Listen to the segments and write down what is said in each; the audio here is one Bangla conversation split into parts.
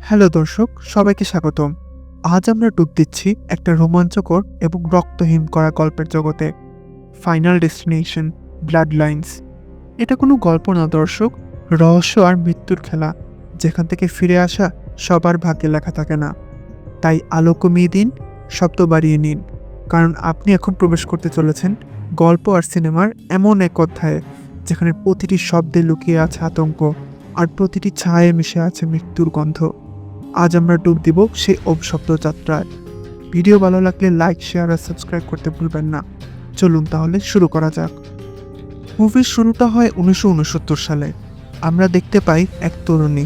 হ্যালো দর্শক, সবাইকে স্বাগতম। আজ আমরা ডুব দিচ্ছি একটা রোমাঞ্চকর এবং রক্তহীন করা গল্পের জগতে। Final destination bloodlines. এটা কোনো গল্প না দর্শক, রহস্য আর মৃত্যুর খেলা, যেখান থেকে ফিরে আসা সবার ভাগ্যে লেখা থাকে না। তাই আলো কমিয়ে দিন, শব্দ বাড়িয়ে নিন, কারণ আপনি এখন প্রবেশ করতে চলেছেন গল্প আর সিনেমার এমন এক অধ্যায়ে, যেখানে প্রতিটি শব্দে লুকিয়ে আছে আতঙ্ক আর প্রতিটি ছায়ায় মিশে আছে মৃত্যুর গন্ধ। আজ আমরা ডুব দিব সেই অভিশপ্ত যাত্রায়। ভিডিও ভালো লাগলে লাইক, শেয়ার আর সাবস্ক্রাইব করতে ভুলবেন না। চলুন তাহলে শুরু করা যাক। মুভির শুরুটা হয় 1969 সালে। আমরা দেখতে পাই এক তরুণী,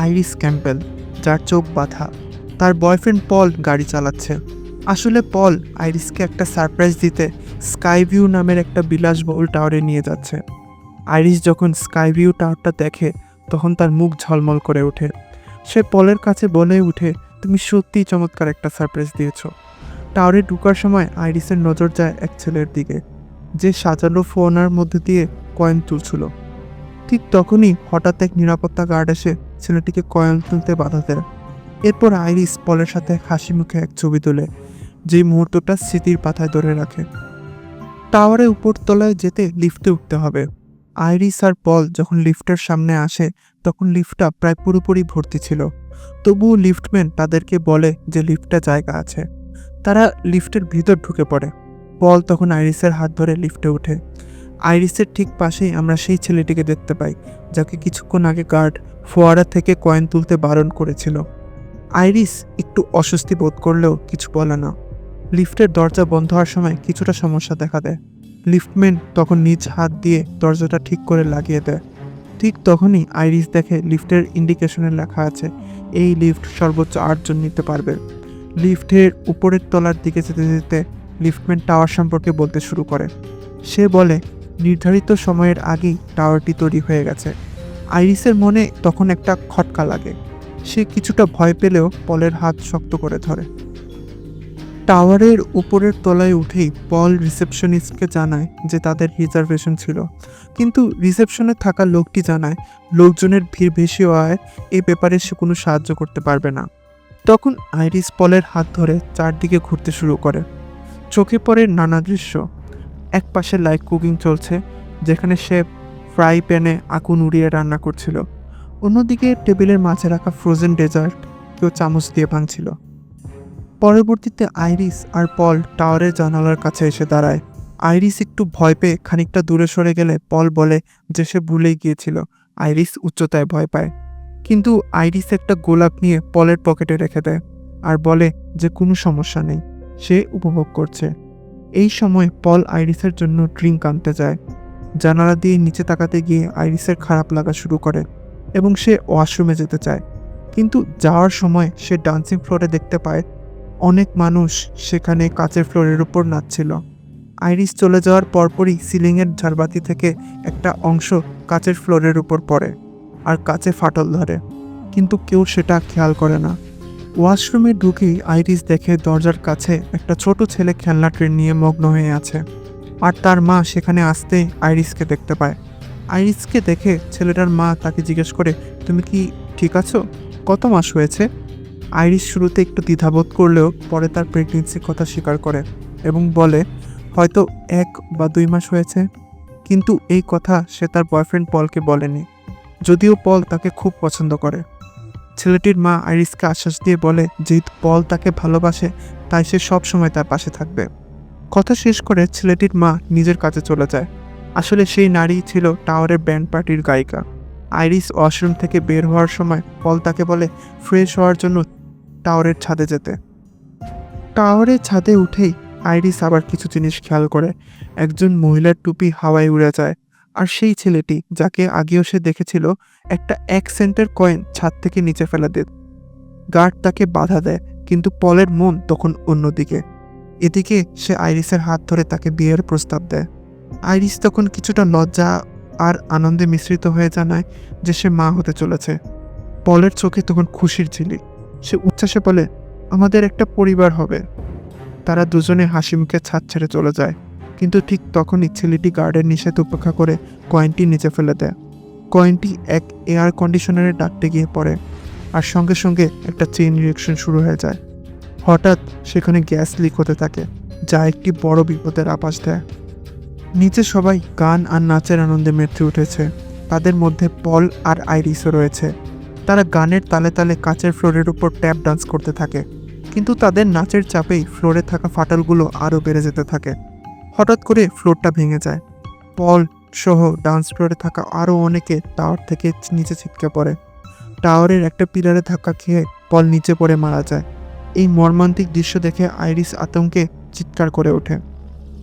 আইরিস ক্যাম্পবেল, যার চোখ বাঁধা। তার বয়ফ্রেন্ড পল গাড়ি চালাচ্ছে। আসলে পল আইরিসকে একটা সারপ্রাইজ দিতে স্কাইভিউ নামের একটা বিলাসবহুল টাওয়ারে নিয়ে যাচ্ছে। আইরিস যখন স্কাইভিউ টাওয়ারটা দেখে, তখন তার মুখ ঝলমল করে ওঠে। সে পলের কাছে বলে উঠে, তুমি সত্যিই চমৎকার একটা সারপ্রাইজ দিয়েছো। টাওয়ারে ঢুকার সময় আইরিসের নজর যায় এক ছেলের দিকে, যে সাজানো ফোনার মধ্যে দিয়ে কয়েন তুলছিল। ঠিক তখনই হঠাৎ এক নিরাপত্তা গার্ড এসে ছেলেটিকে কয়েন তুলতে বাধা দেয়। এরপর আইরিস পলের সাথে হাসি মুখে এক ছবি তোলে, যে মুহূর্তটা স্মৃতির পাতায় ধরে রাখে। টাওয়ারে উপর তলায় যেতে লিফটে উঠতে হবে। আইরিস আর পল যখন লিফটের সামনে আসে, তখন লিফটটা প্রায় পুরোপুরি ভর্তি ছিল। তবুও লিফটম্যান তাদেরকে বলে যে লিফটে জায়গা আছে। তারা লিফটের ভিতর ঢুকে পড়ে। পল তখন আইরিসের হাত ধরে লিফটে ওঠে। আইরিসের ঠিক পাশেই আমরা সেই ছেলেটিকে দেখতে পাই, যাকে কিছুক্ষণ আগে গার্ড ফোয়ারা থেকে কয়েন তুলতে বারণ করেছিল। আইরিস একটু অস্বস্তি বোধ করলেও কিছু বলে না। লিফটের দরজা বন্ধ হওয়ার সময় কিছুটা সমস্যা দেখা দেয়। লিফটম্যান তখন নিজ হাত দিয়ে দরজাটা ঠিক করে লাগিয়ে দেয়। ঠিক তখনই আইরিস দেখে লিফটের ইন্ডিকেশনে লেখা আছে, এই লিফট সর্বোচ্চ 8 জন নিতে পারবে। লিফটের উপরের তলার দিকে যেতে যেতে লিফটম্যান টাওয়ার সম্পর্কে বলতে শুরু করে। সে বলে, নির্ধারিত সময়ের আগেই টাওয়ারটি তৈরি হয়ে গেছে। আইরিসের মনে তখন একটা খটকা লাগে। সে কিছুটা ভয় পেলেও পলের হাত শক্ত করে ধরে। টাওয়ারের উপরের তলায় উঠেই পল রিসেপশনিস্টকে জানায় যে তাদের রিজার্ভেশন ছিল, কিন্তু রিসেপশনে থাকা লোকটি জানায় লোকজনের ভিড় বেশি হওয়ায় এ ব্যাপারে সে কোনো সাহায্য করতে পারবে না। তখন আইরিস পলের হাত ধরে চারদিকে ঘুরতে শুরু করে। চোখে পড়ে নানা দৃশ্য। এক পাশে লাইট কুকিং চলছে, যেখানে সে ফ্রাই প্যানে আগুন উড়িয়ে রান্না করছিল। অন্যদিকে টেবিলের মাঝে রাখা ফ্রোজেন ডেজার্ট কেউ চামচ দিয়ে ভাঙছিল। পরবর্তীতে আইরিস আর পল টাওয়ারের জানালার কাছে এসে দাঁড়ায়। আইরিস একটু ভয় পেয়ে খানিকটা দূরে সরে গেলে পল বলে যে সে ভুলেই গিয়েছিল। আইরিস উচ্চতায় ভয় পায়, কিন্তু আইরিস একটা গোলাপ নিয়ে পলের পকেটে রেখে দেয় আর বলে যে কোনো সমস্যা নেই, সে উপভোগ করছে। এই সময় পল আইরিসের জন্য ড্রিঙ্ক আনতে যায়। জানালা দিয়ে নিচে তাকাতে গিয়ে আইরিসের খারাপ লাগা শুরু করে এবং সে ওয়াশরুমে যেতে চায়। কিন্তু যাওয়ার সময় সে ডান্সিং ফ্লোরে দেখতে পায় অনেক মানুষ সেখানে কাচের ফ্লোরের উপর নাচছিল। আইরিস চলে যাওয়ার পরপরই সিলিংয়ের ঝাড়বাতি থেকে একটা অংশ কাচের ফ্লোরের উপর পড়ে আর কাচে ফাটল ধরে, কিন্তু কেউ সেটা খেয়াল করে না। ওয়াশরুমে ঢুকেই আইরিস দেখে দরজার কাছে একটা ছোট ছেলে খেলনা ট্রেন নিয়ে মগ্ন হয়ে আছে, আর তার মা সেখানে আসতেই আইরিসকে দেখতে পায়। আইরিসকে দেখে ছেলেটার মা তাকে জিজ্ঞেস করে, তুমি কি ঠিক আছো? কত মাস হয়েছে? আইরিস শুরুতে একটু দ্বিধাবোধ করলেও পরে তার প্রেগনেন্সির কথা স্বীকার করে এবং বলে হয়তো 1 বা 2 মাস হয়েছে। কিন্তু এই কথা সে তার বয়ফ্রেন্ড পলকে বলেনি, যদিও পল তাকে খুব পছন্দ করে। ছেলেটির মা আইরিসকে আশ্বাস দিয়ে বলে যেহেতু পল তাকে ভালোবাসে, তাই সে সব সময় তার পাশে থাকবে। কথা শেষ করে ছেলেটির মা নিজের কাজে চলে যায়। আসলে সেই নারী ছিল টাওয়ারের ব্যান্ড পার্টির গায়িকা। আইরিস ওয়াশরুম থেকে বের হওয়ার সময় পল তাকে বলে ফ্রেশ হওয়ার জন্য টাওয়ারের ছাদে যেতে। টাওয়ারের ছাদে উঠেই আইরিস আবার কিছু জিনিস খেয়াল করে। একজন মহিলার টুপি হাওয়ায় উড়ে যায়, আর সেই ছেলেটি যাকে আগেও সে দেখেছিল একটা 1 সেন্টের কয়েন ছাদ থেকে নিচে ফেলে দেয়। গার্ড তাকে বাধা দেয়, কিন্তু পলের মন তখন অন্যদিকে। এদিকে সে আইরিসের হাত ধরে তাকে বিয়ের প্রস্তাব দেয়। আইরিস তখন কিছুটা লজ্জা আর আনন্দে মিশ্রিত হয়ে জানায় যে সে মা হতে চলেছে। পলের চোখে তখন খুশির ঝিলিক। সে উচ্ছ্বাসে বলে, আমাদের একটা পরিবার হবে। তারা দুজনে হাসি মুখে ছাদ ছেড়ে চলে যায়, কিন্তু ঠিক তখনই ছেলেটি গার্ডের নিষেধ উপেক্ষা করে কয়েনটি নিচে ফেলে দেয়। কয়েনটি এক এয়ার কন্ডিশনারে ডাকতে গিয়ে পড়ে। আর সঙ্গে সঙ্গে একটা চেইন রিঅ্যাকশন শুরু হয়ে যায়। হঠাৎ সেখানে গ্যাস লিক হতে থাকে, যা একটি বড় বিপদের আভাস দেয়। নিচে সবাই গান আর নাচের আনন্দে মেতে উঠেছে। তাদের মধ্যে পল আর আইরিসও রয়েছে। তারা গানের তালে তালে কাচের ফ্লোরের উপর ট্যাপ ডান্স করতে থাকে, কিন্তু তাদের নাচের চাপেই ফ্লোরে থাকা ফাটলগুলো আরও বেড়ে যেতে থাকে। হঠাৎ করে ফ্লোরটা ভেঙে যায়। পল সহ ডান্স ফ্লোরে থাকা আরও অনেকে টাওয়ার থেকে নিচে ছিটকে পড়ে। টাওয়ারের একটা পিলারে ধাক্কা খেয়ে পল নিচে পড়ে মারা যায়। এই মর্মান্তিক দৃশ্য দেখে আইরিস আতঙ্কে চিৎকার করে ওঠে।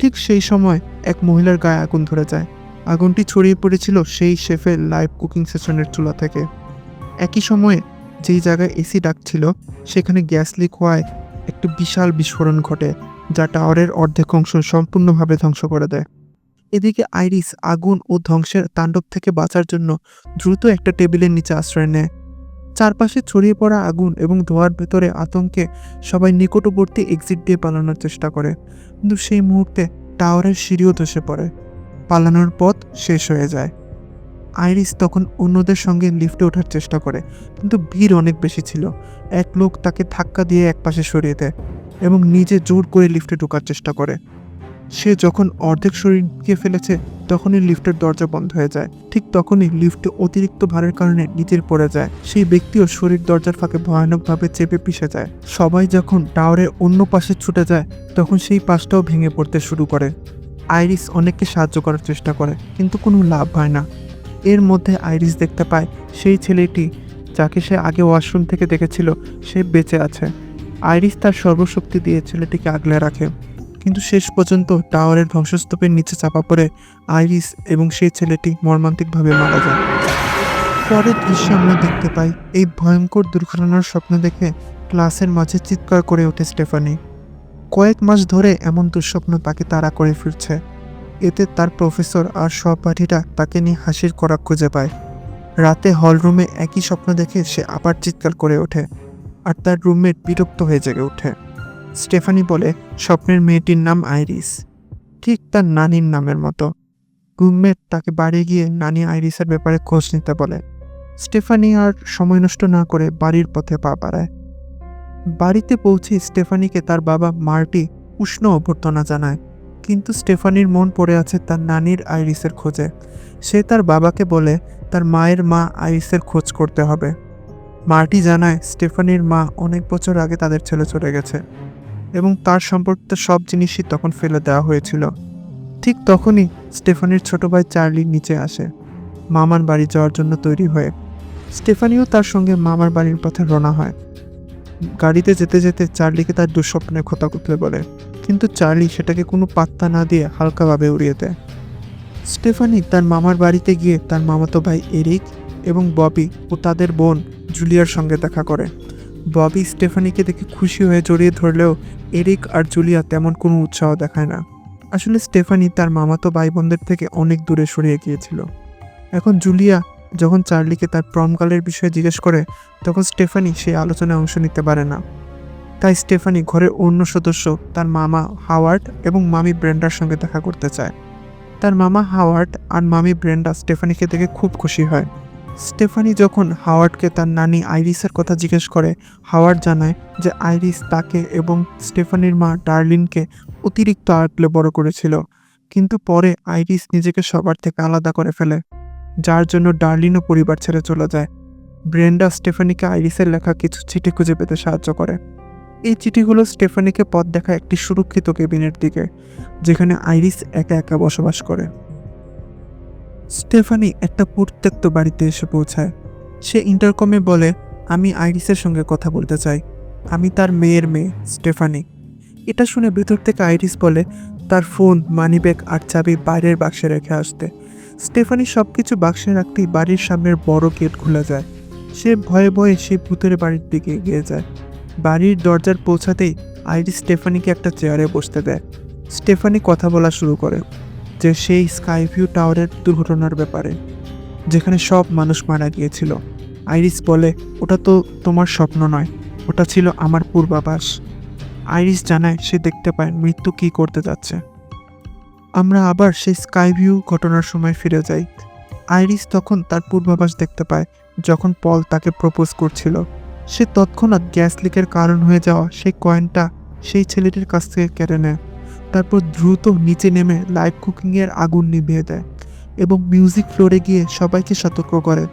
ঠিক সেই সময় এক মহিলার গায়ে আগুন ধরে যায়। আগুনটি ছড়িয়ে পড়েছিল সেই শেফের লাইভ কুকিং সেশনের চুলা থেকে। একই সময়ে যেই জায়গায় এসি ডাকছিল সেখানে গ্যাস লিক হওয়ায় একটি বিশাল বিস্ফোরণ ঘটে, যা টাওয়ারের অর্ধেক অংশ সম্পূর্ণভাবে ধ্বংস করে দেয়। এদিকে আইরিস আগুন ও ধ্বংসের তাণ্ডব থেকে বাঁচার জন্য দ্রুত একটা টেবিলের নিচে আশ্রয় নেয়। চারপাশে ছড়িয়ে পড়া আগুন এবং ধোঁয়ার ভেতরে আতঙ্কে সবাই নিকটবর্তী এক্সিট দিয়ে পালানোর চেষ্টা করে, কিন্তু সেই মুহূর্তে টাওয়ারের সিঁড়িও ধসে পড়ে। পালানোর পথ শেষ হয়ে যায়। আইরিস তখন অন্যদের সঙ্গে লিফটে ওঠার চেষ্টা করে, কিন্তু ভিড় অনেক বেশি ছিল। এক লোক তাকে ধাক্কা দিয়ে একপাশে সরিয়ে দেয় এবং নিজে জোর করে লিফটে ঢোকার চেষ্টা করে। সে যখন অর্ধেক শরীর ঢুকিয়ে ফেলেছে তখনই লিফটের দরজা বন্ধ হয়ে যায়। ঠিক তখনই লিফটে অতিরিক্ত ভারের কারণে নিচের পড়ে যায়। সেই ব্যক্তিও শরীর দরজার ফাঁকে ভয়ানকভাবে চেপে পিষে যায়। সবাই যখন টাওয়ারের অন্য পাশে ছুটে যায় তখন সেই পাশটাও ভেঙে পড়তে শুরু করে। আইরিস অনেককে সাহায্য করার চেষ্টা করে, কিন্তু কোনো লাভ হয় না। এর মধ্যে আইরিস দেখতে পায় সেই ছেলেটি যাকে সে আগে ওয়াশরুম থেকে দেখেছিল সে বেঁচে আছে। আইরিস তার সর্বশক্তি দিয়ে ছেলেটিকে আগলে রাখে, কিন্তু শেষ পর্যন্ত টাওয়ারের ধ্বংসস্তূপের নিচে চাপা পড়ে আইরিস এবং সেই ছেলেটি মর্মান্তিকভাবে মারা যায়। পরের দৃশ্যে আমরা দেখতে পাই এই ভয়ঙ্কর দুর্ঘটনার স্বপ্ন দেখে ক্লাসের মাঝে চিৎকার করে ওঠে স্টেফানি। কয়েক মাস ধরে এমন দুঃস্বপ্ন তাকে তাড়া করে ফিরছে। এতে তার প্রফেসর আর সহপাঠীরা তাকে নিয়ে হাসির করাক খুঁজে পায়। রাতে হলরুমে একই স্বপ্ন দেখে সে আবার চিৎকার করে ওঠে, আর তার রুমমেট বিরক্ত হয়ে জেগে ওঠে। স্টেফানি বলে স্বপ্নের মেয়েটির নাম আইরিস, ঠিক তার নানির নামের মতো। রুমমেট তাকে বাড়ি গিয়ে নানি আইরিসের ব্যাপারে খোঁজ নিতে বলে। স্টেফানি আর সময় নষ্ট না করে বাড়ির পথে পা বাড়ায়। বাড়িতে পৌঁছে স্টেফানিকে তার বাবা মার্টি উষ্ণ অভ্যর্থনা জানায়, কিন্তু স্টেফানির মন পড়ে আছে তার নানির আইরিসের খোঁজে। সে তার বাবাকে বলে তার মায়ের মা আইরিসের খোঁজ করতে হবে। মার্টি জানায় স্টেফানির মা অনেক বছর আগে তাদের ছেলে চলে গেছে এবং তার সম্পর্কিত সব জিনিসই তখন ফেলে দেওয়া হয়েছিল। ঠিক তখনই স্টেফানির ছোট ভাই চার্লি নিচে আসে, মামার বাড়ি যাওয়ার জন্য তৈরি হয়ে। স্টেফানিও তার সঙ্গে মামার বাড়ির পথে রওনা হয়। গাড়িতে যেতে যেতে চার্লিকে তার দুঃস্বপ্নের কথা করতে বলে, কিন্তু চার্লি সেটাকে কোনো পাত্তা না দিয়ে হালকাভাবে উড়িয়ে দেয়। স্টেফানি তার মামার বাড়িতে গিয়ে তার মামাতো ভাই এরিক এবং ববি ও তাদের বোন জুলিয়ার সঙ্গে দেখা করে। ববি স্টেফানিকে দেখে খুশি হয়ে জড়িয়ে ধরলেও এরিক আর জুলিয়া তেমন কোনো উৎসাহ দেখায় না। আসলে স্টেফানি তার মামাতো ভাই বোনদের থেকে অনেক দূরে সরিয়ে গিয়েছিল। এখন জুলিয়া যখন চার্লিকে তার প্রমকালের বিষয়ে জিজ্ঞেস করে তখন স্টেফানি সেই আলোচনায় অংশ নিতে পারে না। তাই স্টেফানি ঘরের অন্য সদস্য তার মামা হাওয়ার্ড এবং মামি ব্রেন্ডার সঙ্গে দেখা করতে চায়। তার মামা হাওয়ার্ড আর মামি ব্রেন্ডা স্টেফানিকে দেখে খুব খুশি হয়। স্টেফানি যখন হাওয়ার্ডকে তার নানি আইরিসের কথা জিজ্ঞেস করে, হাওয়ার্ড জানায় যে আইরিস তাকে এবং স্টেফানির মা ডার্লিনকে অতিরিক্ত আঁকলে বড় করেছিল, কিন্তু পরে আইরিস নিজেকে সবার থেকে আলাদা করে ফেলে, যার জন্য ডার্লিনও পরিবার ছেড়ে চলে যায়। ব্রেন্ডা স্টেফানিকে আইরিসের লেখা কিছু চিঠি খুঁজে পেতে সাহায্য করে। এই চিঠিগুলো স্টেফানিকে পথ দেখায় একটি সুরক্ষিত কেবিনের দিকে, যেখানে আইরিস একা একা বসবাস করে। স্টেফানি একটা পরিত্যক্ত বাড়িতে এসে পৌঁছায়। সে ইন্টারকমে বলে, আমি আইরিসের সঙ্গে কথা বলতে চাই, আমি তার মেয়ের মেয়ে স্টেফানি। এটা শুনে ভেতর থেকে আইরিস বলে তার ফোন, মানিব্যাগ আর চাবি বাইরের বাক্সে রেখে আসতে। স্টেফানি সবকিছু বাক্সে রাখতেই বাড়ির সামনের বড় গেট খুলে যায়। সে ভয়ে ভয়ে সেই ভূতের বাড়ির দিকে এগিয়ে যায়। বাড়ির দরজার পৌঁছাতেই আইরিস স্টেফানিকে একটা চেয়ারে বসতে দেয়। স্টেফানি কথা বলা শুরু করে যে সেই স্কাইভিউ টাওয়ারের দুর্ঘটনার ব্যাপারে, যেখানে সব মানুষ মারা গিয়েছিল। আইরিস বলে, ওটা তো তোমার স্বপ্ন নয়, ওটা ছিল আমার পূর্বাভাস। আইরিস জানায় সে দেখতে পায় মৃত্যু কী করতে যাচ্ছে। আমরা আবার সেই স্কাইভিউ ঘটনার সময় ফিরে যাই। আইরিস তখন তার পূর্বাভাস দেখতে পায় যখন পল তাকে প্রপোজ করছিল। সে তৎক্ষণাৎ গ্যাস লিকের কারণ হয়ে যাওয়া সেই কয়েনটা সেই ছেলেটির কাছ থেকে কেড়ে নেয়। তারপর দ্রুত নিচে নেমে লাইভ কুকিংয়ের আগুন নিভিয়ে দেয় এবং মিউজিক ফ্লোরে গিয়ে সবাইকে সতর্ক করে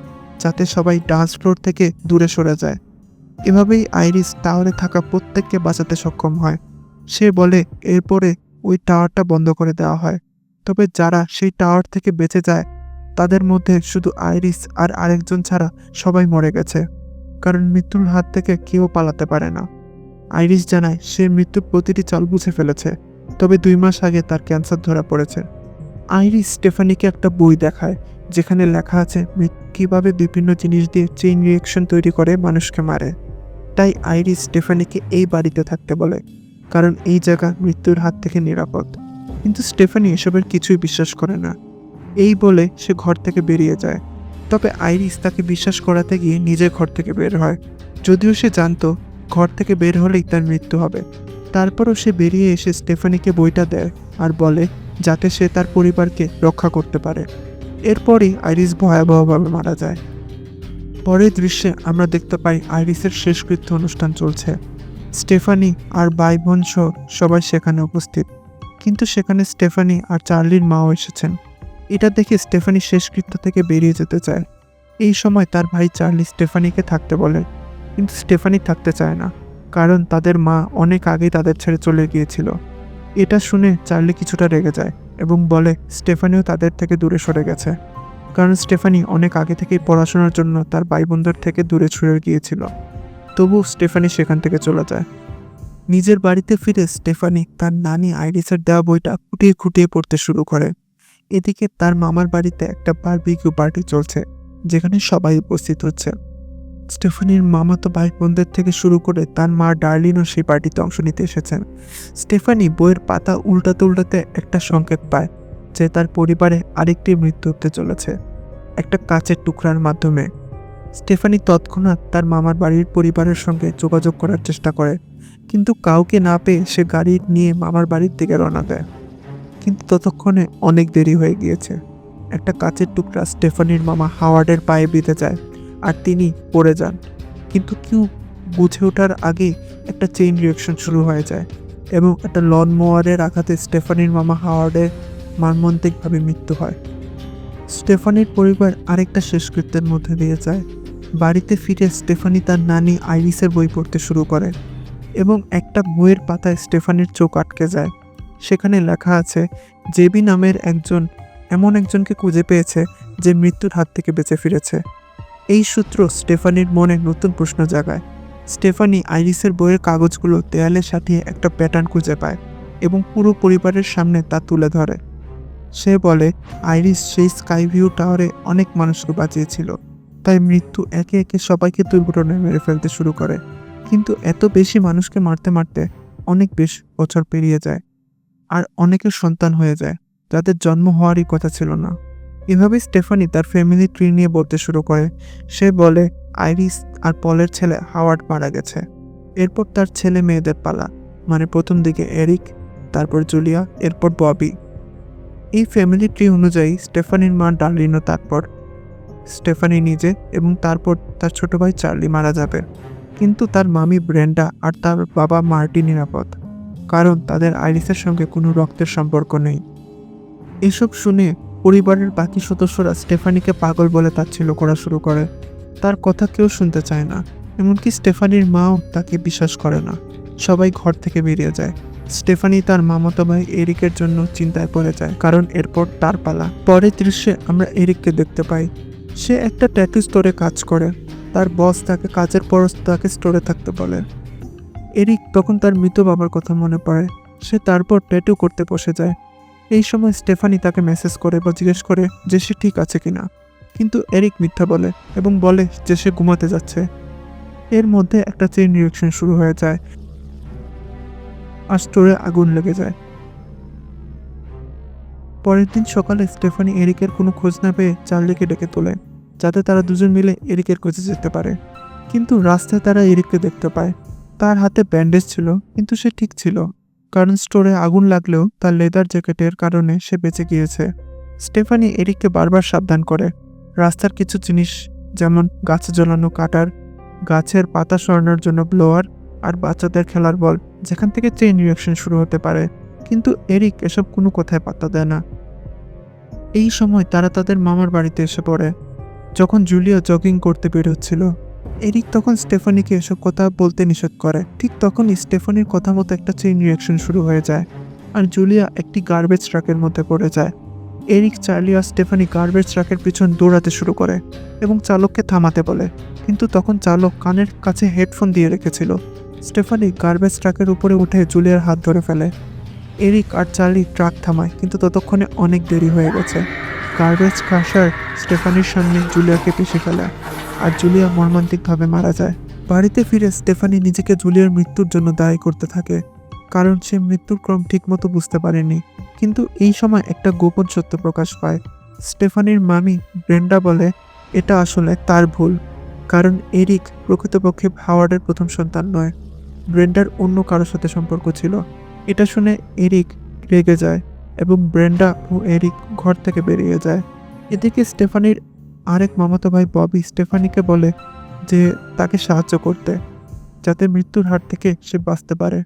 যাতে সবাই ডান্স ফ্লোর থেকে দূরে সরে যায়। এভাবেই আইরিস টাওয়ারে থাকা প্রত্যেককে বাঁচাতে সক্ষম হয়। সে বলে এরপরে ওই টাওয়ারটা বন্ধ করে দেওয়া হয়। তবে যারা সেই টাওয়ার থেকে বেঁচে যায় তাদের মধ্যে শুধু আইরিস আর আরেকজন ছাড়া সবাই মরে গেছে, কারণ মৃত্যুর হাত থেকে কেউ পালাতে পারে না। আইরিস জানায় সে মৃত্যুর প্রতিটি চাল বুঝে ফেলেছে, তবে 2 মাস আগে তার ক্যান্সার ধরা পড়েছে। আইরিস স্টেফানিকে একটা বই দেখায় যেখানে লেখা আছে কীভাবে বিভিন্ন জিনিস দিয়ে চেইন রিয়েকশন তৈরি করে মানুষকে মারে। তাই আইরিস স্টেফানিকে এই বাড়িতে থাকতে বলে, কারণ এই জায়গা মৃত্যুর হাত থেকে নিরাপদ। কিন্তু স্টেফানি এসবের কিছুই বিশ্বাস করে না। এই বলে সে ঘর থেকে বেরিয়ে যায়। তবে আইরিস তাকে বিশ্বাস করাতে গিয়ে নিজে ঘর থেকে বের হয়, যদিও সে জানতো ঘর থেকে বের হলেই তার মৃত্যু হবে। তারপরও সে বেরিয়ে এসে স্টেফানিকে বইটা দেয় আর বলে যাতে সে তার পরিবারকে রক্ষা করতে পারে। এরপরই আইরিস ভয়াবহভাবে মারা যায়। পরের দৃশ্যে আমরা দেখতে পাই আইরিসের শেষকৃত্য অনুষ্ঠান চলছে। স্টেফানি আর ভাই বোন সহ সবাই সেখানে উপস্থিত, কিন্তু সেখানে স্টেফানি আর চার্লির মাও এসেছেন। এটা দেখে স্টেফানি শেষকৃত্য থেকে বেরিয়ে যেতে চায়। এই সময় তার ভাই চার্লি স্টেফানিকে থাকতে বলে, কিন্তু স্টেফানি থাকতে চায় না, কারণ তাদের মা অনেক আগেই তাদের ছেড়ে চলে গিয়েছিল। এটা শুনে চার্লি কিছুটা রেগে যায় এবং বলে স্টেফানিও তাদের থেকে দূরে সরে গেছে, কারণ স্টেফানি অনেক আগে থেকেই পড়াশোনার জন্য তার ভাই বোনদের থেকে দূরে সরে গিয়েছিল। তবু স্টেফানি সেখান থেকে চলে যায়। নিজের বাড়িতে ফিরে স্টেফানি তার নানি আইরিসের দেওয়া বইটা খুঁটিয়ে খুঁটিয়ে পড়তে শুরু করে। এদিকে তার মামার বাড়িতে একটা বারবিকিউ পার্টি চলছে, যেখানে সবাই উপস্থিত হচ্ছে। স্টেফানির মামাতো ভাই বোনদের থেকে শুরু করে তার মা ডার্লিনও সেই পার্টিতে অংশ নিতে এসেছেন। স্টেফানি বইয়ের পাতা উল্টাতে উল্টাতে একটা সংকেত পায় যে তার পরিবারে আরেকটি মৃত্যু হতে চলেছে, একটা কাচের টুকরার মাধ্যমে। স্টেফানি তৎক্ষণাৎ তার মামার বাড়ির পরিবারের সঙ্গে যোগাযোগ করার চেষ্টা করে, কিন্তু কাউকে না পেয়ে সে গাড়ি নিয়ে মামার বাড়ির দিকে রওনা দেয়। কিন্তু ততক্ষণে অনেক দেরি হয়ে গিয়েছে। একটা কাচের টুকরা স্টেফানির মামা হাওয়ার্ডের পায়ে বিঁধে যায় আর তিনি পড়ে যান। কিন্তু কেউ বুঝে ওঠার আগেই একটা চেইন রিয়াকশন শুরু হয়ে যায় এবং একটা লন মোয়ারের আঘাতে স্টেফানির মামা হাওয়ার্ডের মর্মান্তিকভাবে মৃত্যু হয়। স্টেফানির পরিবার আরেকটা শেষকৃত্যের মধ্যে দিয়ে যায়। বাড়িতে ফিরে স্টেফানি তার নানি আইরিসের বই পড়তে শুরু করে এবং একটা বইয়ের পাতায় স্টেফানির চোখ আটকে যায়। সেখানে লেখা আছে জেবি নামের এমন একজনকে খুঁজে পেয়েছে যে মৃত্যুর হাত থেকে বেঁচে ফিরেছে। এই সূত্র স্টেফানির মনে নতুন প্রশ্ন জাগায়। স্টেফানি আইরিসের বইয়ের কাগজগুলো দেয়ালে সাঁটিয়ে একটা প্যাটার্ন খুঁজে পায় এবং পুরো পরিবারের সামনে তা তুলে ধরে। সে বলে আইরিস সেই স্কাইভিউ টাওয়ারে অনেক মানুষকে বাঁচিয়েছিল, তাই মৃত্যু একে একে সবাইকে দুর্ঘটনায় মেরে ফেলতে শুরু করে। কিন্তু এত বেশি মানুষকে মারতে মারতে অনেক বেশি বছর পেরিয়ে যায় আর অনেকের সন্তান হয়ে যায় যাদের জন্ম হওয়ারই কথা ছিল না। এভাবে স্টেফানি তার ফ্যামিলি ট্রি নিয়ে বলতে শুরু করে। সে বলে আইরিস আর পলের ছেলে হাওয়ার্ড মারা গেছে। এরপর তার ছেলে মেয়েদের পালা, মানে প্রথম দিকে এরিক, তারপর জুলিয়া, এরপর ববি। এই ফ্যামিলি ট্রি অনুযায়ী স্টেফানির মা ডার্লিনও, তারপর স্টেফানি নিজে এবং তারপর তার ছোট ভাই চার্লি মারা যাবে। কিন্তু তার মামি ব্রেন্ডা আর তার বাবা মার্টি নিরাপদ, কারণ তাদের আইরিসের সঙ্গে কোনো রক্তের সম্পর্ক নেই। এসব শুনে পরিবারের বাকি সদস্যরা স্টেফানিকে পাগল বলে তাচ্ছিল্য করা শুরু করে। তার কথা কেউ শুনতে চায় না, এমনকি স্টেফানির মাও তাকে বিশ্বাস করে না। সবাই ঘর থেকে বেরিয়ে যায়। স্টেফানি তার মামাতো ভাই এরিকের জন্য চিন্তায় পড়ে যায়, কারণ এরপর তার পালা। পরের দৃশ্যে আমরা এরিককে দেখতে পাই। সে একটা ট্যাটু স্টোরে কাজ করে। তার বস তাকে কাজের পর তাকে স্টোরে থাকতে বলে। এরিক তখন তার মৃত বাবার কথা মনে পড়ে। সে তারপর ট্যাটু করতে বসে যায়। এই সময় স্টেফানি তাকে মেসেজ করে বা জিজ্ঞেস করে যে সে ঠিক আছে কিনা, কিন্তু এরিক মিথ্যা বলে এবং বলে যে সে ঘুমাতে যাচ্ছে। এর মধ্যে একটা চেইন রিয়াকশন শুরু হয়ে যায় আর স্টোরে আগুন লেগে যায়। পরের দিন সকালে স্টেফানি এরিকের কোনো খোঁজ না পেয়ে চার্লিকে ডেকে তোলে, যাতে তারা দুজন মিলে এরিকের খোঁজে যেতে পারে। কিন্তু রাস্তায় তারা এরিককে দেখতে পায়। তার হাতে ব্যান্ডেজ ছিল, কিন্তু সে ঠিক ছিল, কারণ স্টোরে আগুন লাগলেও তার লেদার জ্যাকেটের কারণে সে বেঁচে গিয়েছে। স্টেফানি এরিককে বারবার সাবধান করে। রাস্তার কিছু জিনিস যেমন গাছে জ্বলানো কাটার গাছের পাতা সরানোর জন্য ব্লোয়ার, আর বাচ্চাদের খেলার বল, যেখান থেকে চেইন রিয়াকশন শুরু হতে পারে। কিন্তু এরিক এসব কোনো কথায় পাত্তা দেয় না। এই সময় তারা তাদের মামার বাড়িতে এসে পড়ে। যখন জুলিয়া জগিং করতে বের হচ্ছিল, এরিক তখন স্টেফানিকে এসব কথা বলতে নিষেধ করে। ঠিক তখনই স্টেফানির কথা মতো একটা চেইন রিয়াকশন শুরু হয়ে যায়, আর জুলিয়া একটি গার্বেজ ট্রাকের মধ্যে পড়ে যায়। এরিক, চার্লি আর স্টেফানি গার্বেজ ট্রাকের পিছন দৌড়াতে শুরু করে এবং চালককে থামাতে বলে, কিন্তু তখন চালক কানের কাছে হেডফোন দিয়ে রেখেছিল। স্টেফানি গার্বেজ ট্রাকের উপরে উঠে জুলিয়ার হাত ধরে ফেলে। এরিক আর চার্লি ট্রাক থামায়, কিন্তু ততক্ষণে অনেক দেরি হয়ে গেছে। গার্বেজ ক্রাশার স্টেফানির সামনে জুলিয়াকে পিষে ফেলে, আর জুলিয়া মর্মান্তিকভাবে মারা যায়। বাড়িতে ফিরে স্টেফানি নিজেকে জুলিয়ার মৃত্যুর জন্য দায়ী করতে থাকে, কারণ সে মৃত্যুর ক্রম ঠিকমতো বুঝতে পারেনি। কিন্তু এই সময় একটা গোপন সত্য প্রকাশ পায়। স্টেফানির মামি ব্রেন্ডা বলে এটা আসলে তার ভুল, কারণ এরিক প্রকৃতপক্ষে হাওয়ার্ডের প্রথম সন্তান নয়, ব্রেন্ডার অন্য কারোর সাথে সম্পর্ক ছিল। এটা শুনে এরিক রেগে যায় এবং ব্রেন্ডা ও এরিক ঘর থেকে বেরিয়ে যায়। এদিকে স্টেফানির আরেক মামাতো ভাই ববি স্টেফানিকে বলে যে তাকে সাহায্য করতে, যাতে মৃত্যুর হাত থেকে সে বাঁচতে পারে।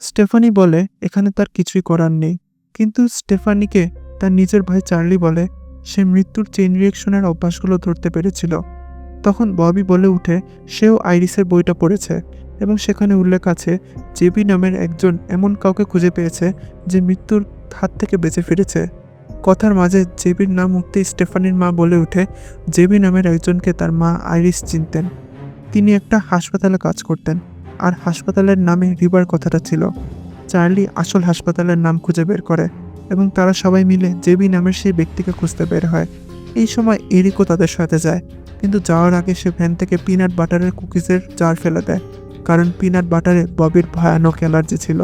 স্টেফানি বলে এখানে তার কিছুই করার নেই, কিন্তু স্টেফানিকে তার নিজের ভাই চার্লি বলে সে মৃত্যুর চেইন রিয়াকশনের অভ্যাসগুলো ধরতে পেরেছিল। তখন ববি বলে উঠে সেও আইরিসের বইটা পড়েছে এবং সেখানে উল্লেখ আছে জেবি নামের একজন এমন কাউকে খুঁজে পেয়েছে যে মৃত্যুর হাত থেকে বেঁচে ফিরেছে। কথার মাঝে জেবির নাম উঠতেই স্টেফানির মা বলে উঠে জেবি নামের একজনকে তার মা আইরিস চিনতেন। তিনি একটা হাসপাতালে কাজ করতেন, আর হাসপাতালের নামে রিভার কথাটা ছিল। চার্লি আসল হাসপাতালের নাম খুঁজে বের করে এবং তারা সবাই মিলে জেবি নামের সেই ব্যক্তিকে খুঁজতে বের হয়। এই সময় এরিকও তাদের সাথে যায়, কিন্তু যাওয়ার আগে সে ভ্যান থেকে পিনাট বাটারের কুকিজের জার ফেলে দেয়, কারণ পিনাট বাটারে ববির ভয়ানক অ্যালার্জি ছিল।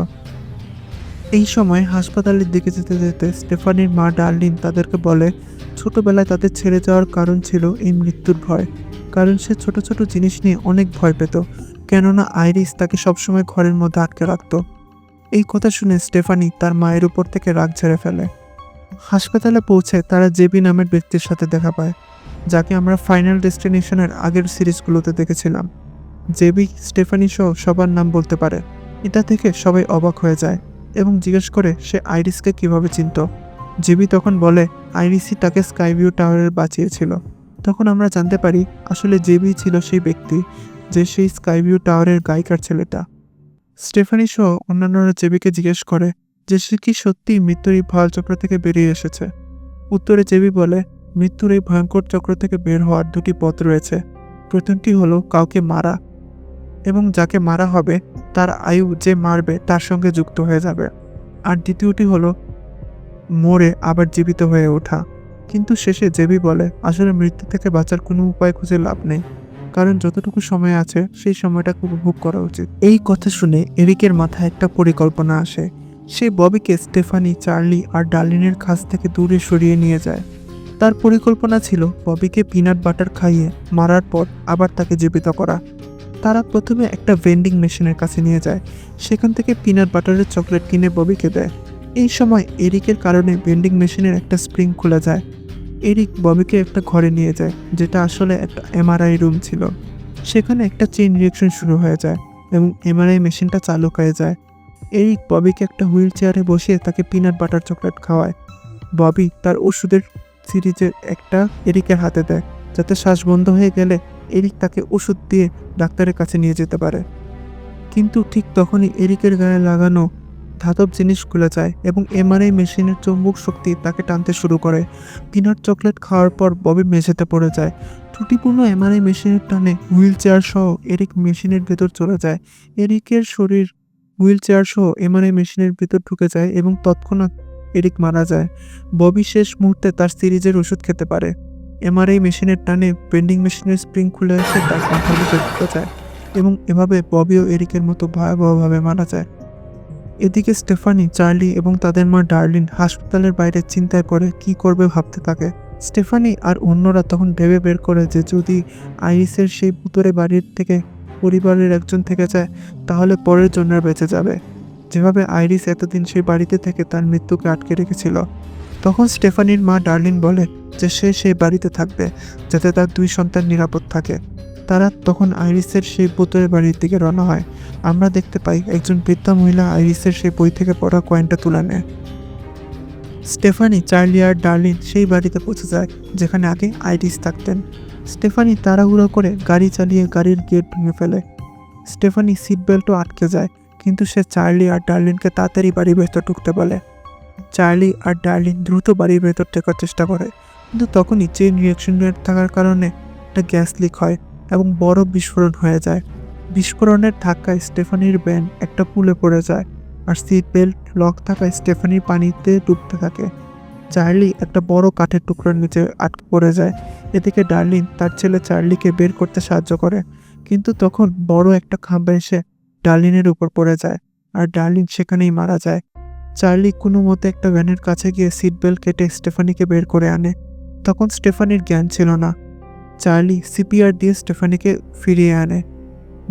এই সময় হাসপাতালের দিকে যেতে যেতে স্টেফানির মা ডার্লিন তাদেরকে বলে ছোটবেলায় তাদের ছেড়ে যাওয়ার কারণ ছিল এই মৃত্যুর ভয়, কারণ সে ছোট ছোট জিনিস নিয়ে অনেক ভয় পেত, কেননা আইরিস তাকে সবসময় ঘরের মধ্যে আটকে রাখত। এই কথা শুনে স্টেফানি তার মায়ের উপর থেকে রাগ ঝেড়ে ফেলে। হাসপাতালে পৌঁছে তারা জেবি নামের ব্যক্তির সাথে দেখা পায়, যাকে আমরা ফাইনাল ডেস্টিনেশনের আগের সিরিজগুলোতে দেখেছিলাম। জেবি স্টেফানি সহ সবার নাম বলতে পারে। এটা থেকে সবাই অবাক হয়ে যায় এবং জিজ্ঞেস করে সে আইরিসকে কিভাবে চিনত। জেবি তখন বলে আইরিসই তাকে স্কাইভিউ টাওয়ারের বাঁচিয়েছিল। তখন আমরা জানতে পারি আসলে জেবি ছিল সেই ব্যক্তি যে সেই স্কাইভিউ টাওয়ারের গায়িকার ছেলেটা। স্টেফানি সহ অন্যান্যরা জেবিকে জিজ্ঞেস করে যে সে কি সত্যিই মৃত্যুর এই ভয়াল চক্র থেকে বেরিয়ে এসেছে। উত্তরে জেবি বলে মৃত্যুর এই ভয়ঙ্কর চক্র থেকে বের হওয়ার দুটি পথ রয়েছে। প্রথমটি হলো কাউকে মারা, এবং যাকে মারা হবে তার আয়ু যে মারবে তার সঙ্গে যুক্ত হয়ে যাবে, আর দ্বিতীয়টি হলো মরে আবার জীবিত হয়ে ওঠা। কিন্তু শেষে জেবি বলে আসলে মৃত্যু থেকে বাঁচার কোনো উপায় খুঁজে লাভ নেই, কারণ যতটুকু সময় আছে সেই সময়টাকে উপভোগ করা উচিত। এই কথা শুনে এরিকের মাথায় একটা পরিকল্পনা আসে। সে ববিকে স্টেফানি, চার্লি আর ডার্লিনের কাছ থেকে দূরে সরিয়ে নিয়ে যায়। তার পরিকল্পনা ছিল ববিকে পিনাট বাটার খাইয়ে মারার পর আবার তাকে জীবিত করা। তারা প্রথমে একটা ভেন্ডিং মেশিনের কাছে নিয়ে যায়, সেখান থেকে পিনাট বাটারের চকলেট কিনে ববিকে দেয়। এই সময় এরিকের কারণে ভেন্ডিং মেশিনের একটা স্প্রিং খুলে যায়। এরিক ববিকে একটা ঘরে নিয়ে যায়, যেটা আসলে একটা এমআরআই রুম ছিল। সেখানে একটা চেইন রিয়াকশন শুরু হয়ে যায় এবং এমআরআই মেশিনটা চালু হয়ে যায়। এরিক ববিকে একটা হুইল চেয়ারে বসিয়ে তাকে পিনাট বাটার চকলেট খাওয়ায়। ববি তার ওষুধের সিরিজের একটা এরিকের হাতে দেয়, যাতে শ্বাস বন্ধ হয়ে গেলে এরিক তাকে ওষুধ দিয়ে ডাক্তারের কাছে নিয়ে যেতে পারে। কিন্তু ঠিক তখনই এরিকের গায়ে লাগানো ধাতব জিনিস খুলে যায় এবং এমআরআই মেশিনের চৌম্বক শক্তি তাকে টানতে শুরু করে। পিনাট চকলেট খাওয়ার পর ববি মেঝেতে পড়ে যায়। ত্রুটিপূর্ণ এমআরআই মেশিনের টানে হুইল চেয়ার সহ এরিক মেশিনের ভেতর চলে যায়। এরিকের শরীর হুইল চেয়ার সহ এমআরআই মেশিনের ভেতর ঢুকে যায় এবং তৎক্ষণাৎ এরিক মারা যায়। ববি শেষ মুহূর্তে তার সিরিজের ওষুধ খেতে পারে। এমআরআই মেশিনের টানে বেন্ডিং মেশিনের স্প্রিং খুলে এসে তার মাথার ভিতরে ঢুকে যায় এবং এভাবে ববিও এরিকের মতো ভয়াবহভাবে মারা যায়। এদিকে স্টেফানি, চার্লি এবং তাদের মা ডার্লিন হাসপাতালের বাইরে চিন্তায় পড়ে কি করবে ভাবতে থাকে। স্টেফানি আর অন্যরা তখন ভেবে বের করে যে যদি আইরিসের সেই ভুতুড়ে বাড়ির থেকে পরিবারের একজন থেকে যায় তাহলে পরের জন্য বেঁচে যাবে, যেভাবে আইরিস এতদিন সেই বাড়িতে থেকে তার মৃত্যুকে আটকে রেখেছিল। তখন স্টেফানির মা ডার্লিন বলে যে সে সেই বাড়িতে থাকবে যাতে তার দুই সন্তান নিরাপদ থাকে। তারা তখন আইরিসের সেই ভূতের বাড়ির দিকে রওনা হয়। আমরা দেখতে পাই একজন বৃদ্ধা মহিলা আইরিসের সেই বই থেকে পড়া কয়েনটা তুলে নেয়। স্টেফানি, চার্লি আর ডার্লিন সেই বাড়িতে পৌঁছে যায় যেখানে আগে আইরিস থাকতেন। স্টেফানি তাড়াহুড়ো করে গাড়ি চালিয়ে গাড়ির গেট ভেঙে ফেলে। স্টেফানি সিট বেল্টও আটকে যায়, কিন্তু সে চার্লি আর ডার্লিনকে তাড়াতাড়ি বাড়ির ভেতর ঢুকতে বলে। চার্লি আর ডার্লিন দ্রুত বাড়ির ভেতর ঢোকার চেষ্টা করে, কিন্তু তখনই চেইন রিয়াকশন থাকার কারণে একটা গ্যাস লিক হয় এবং বড় বিস্ফোরণ হয়ে যায়। বিস্ফোরণের ধাক্কায় স্টেফানির ভ্যান একটা পুলে পড়ে যায়, আর সিট বেল্ট লক থাকায় স্টেফানি পানিতে ডুবতে থাকে। চার্লি একটা বড় কাঠের টুকরোর নিচে আটকে পড়ে যায়। এদিকে ডার্লিন তার ছেলে চার্লিকে বের করতে সাহায্য করে, কিন্তু তখন বড় একটা খাম্বা এসে ডার্লিনের উপর পড়ে যায়, আর ডার্লিন সেখানেই মারা যায়। চার্লি কোনো মতে একটা ভ্যানের কাছে গিয়ে সিট বেল্ট কেটে স্টেফানিকে বের করে আনে। তখন স্টেফানির জ্ঞান ছিল না। চার্লি সিপিআর দিয়ে স্টেফানিকে ফিরিয়ে আনে।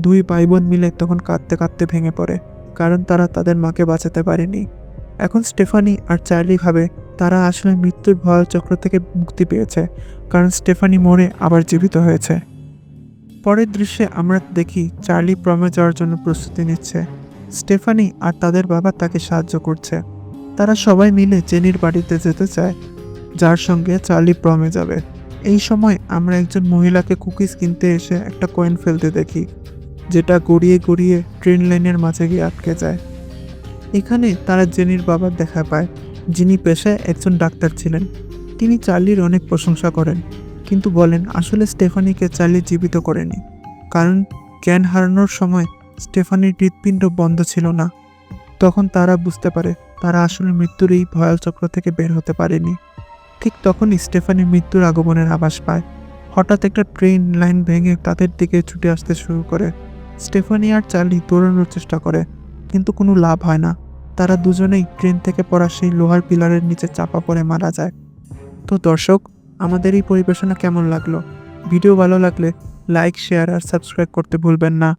দুই ভাই বোন মিলে তখন কাঁদতে কাঁদতে ভেঙে পড়ে, কারণ তারা তাদের মাকে বাঁচাতে পারেনি। এখন স্টেফানি আর চার্লি ভাবে তারা আসলে মৃত্যুর ভয়াল চক্র থেকে মুক্তি পেয়েছে, কারণ স্টেফানি মরে আবার জীবিত হয়েছে। পরের দৃশ্যে আমরা দেখি চার্লি প্রমে যাওয়ার জন্য প্রস্তুতি নিচ্ছে। স্টেফানি আর তাদের বাবা তাকে সাহায্য করছে। তারা সবাই মিলে জেনির বাড়িতে যেতে চায়, যার সঙ্গে চার্লি প্রমে যাবে। এই সময় আমরা একজন মহিলাকে কুকিজ কিনতে এসে একটা কয়েন ফেলতে দেখি, যেটা গড়িয়ে গড়িয়ে ট্রেন লাইনের মাঝে গিয়ে আটকে যায়। এখানে তারা জেনির বাবার দেখা পায়, যিনি পেশায় একজন ডাক্তার ছিলেন। তিনি চার্লির অনেক প্রশংসা করেন, কিন্তু বলেন আসলে স্টেফানিকে চার্লি জীবিত করেনি, কারণ জ্ঞান হারানোর সময় স্টেফানির হৃৎপিণ্ড বন্ধ ছিল না। তখন তারা বুঝতে পারে তারা আসলে মৃত্যুর এই ভয়াল চক্র থেকে বের হতে পারেনি। ঠিক তখনই স্টেফানি মৃত্যুর আগমনের আভাস পায়। হঠাৎ একটা ট্রেন লাইন ভেঙে তাদের দিকে ছুটে আসতে শুরু করে। স্টেফানি আর চার্লি দৌড়ানোর চেষ্টা করে, কিন্তু কোনো লাভ হয় না। তারা দুজনেই ট্রেন থেকে পড়া সেই লোহার পিলারের নিচে চাপা পড়ে মারা যায়। তো দর্শক, আমাদের এই পরিবেশনা কেমন লাগলো? ভিডিও ভালো লাগলে লাইক, শেয়ার আর সাবস্ক্রাইব করতে ভুলবেন না।